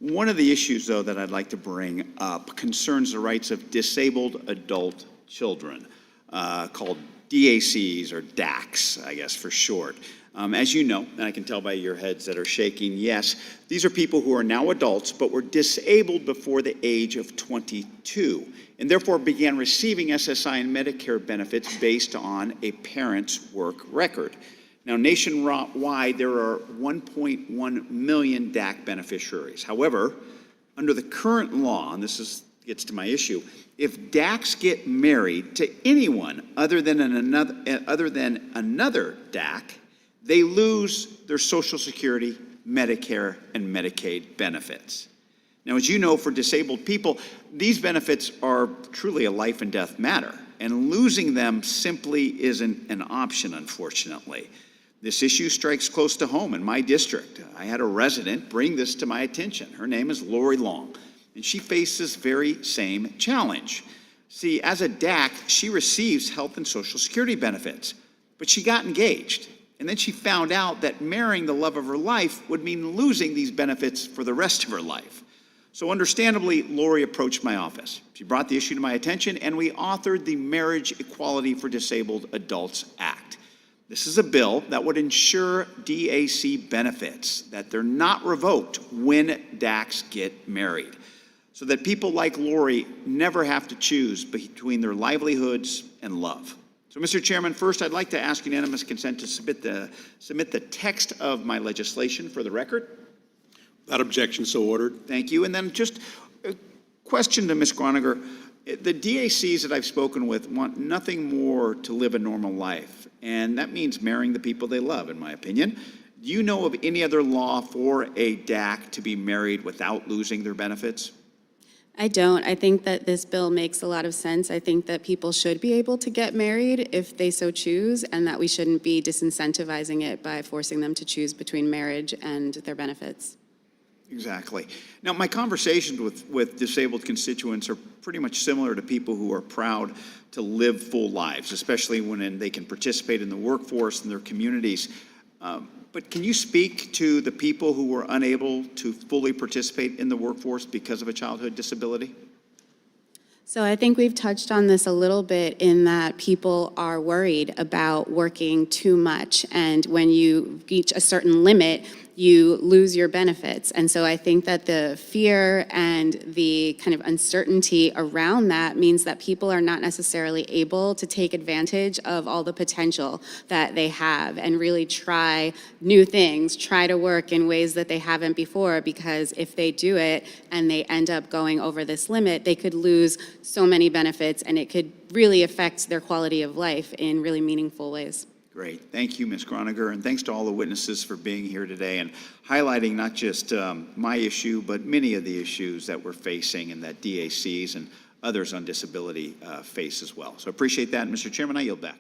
One of the issues, though, that I'd like to bring up concerns the rights of disabled adult children, called DACs or DACs, I guess for short. As you know, and I can tell by your heads that are shaking, yes, these are people who are now adults but were disabled before the age of 22 and therefore began receiving SSI and Medicare benefits based on a parent's work record. Now, nationwide, there are 1.1 million DAC beneficiaries. However, under the current law, and gets to my issue, if DACs get married to anyone other than another DAC, they lose their Social Security, Medicare, and Medicaid benefits. Now, as you know, for disabled people, these benefits are truly a life and death matter, and losing them simply isn't an option, unfortunately. This issue strikes close to home in my district. I had a resident bring this to my attention. Her name is Lori Long, and she faces this very same challenge. See, as a DAC, she receives health and Social Security benefits, but she got engaged. And then she found out that marrying the love of her life would mean losing these benefits for the rest of her life. So understandably, Lori approached my office. She brought the issue to my attention, and we authored the Marriage Equality for Disabled Adults Act. This is a bill that would ensure DAC benefits, that they're not revoked when DACs get married, so that people like Lori never have to choose between their livelihoods and love. So, Mr. Chairman, first I'd like to ask unanimous consent to submit the text of my legislation for the record. Without objection, so ordered. Thank you. And then just a question to Ms. Groniger. The DACs that I've spoken with want nothing more to live a normal life, and that means marrying the people they love, in my opinion. Do you know of any other law for a DAC to be married without losing their benefits? I don't. I think that this bill makes a lot of sense. I think that people should be able to get married if they so choose, and that we shouldn't be disincentivizing it by forcing them to choose between marriage and their benefits. Exactly. Now, my conversations with disabled constituents are pretty much similar to people who are proud to live full lives, especially when they can participate in the workforce and their communities. But can you speak to the people who were unable to fully participate in the workforce because of a childhood disability? So I think we've touched on this a little bit in that people are worried about working too much, and when you reach a certain limit, you lose your benefits. And so I think that the fear and the kind of uncertainty around that means that people are not necessarily able to take advantage of all the potential that they have and really try new things, try to work in ways that they haven't before, because if they do it and they end up going over this limit, they could lose so many benefits, and it could really affect their quality of life in really meaningful ways. Great. Thank you, Ms. Groniger, and thanks to all the witnesses for being here today and highlighting not just my issue, but many of the issues that we're facing and that DACs and others on disability face as well. So I appreciate that. Mr. Chairman, I yield back.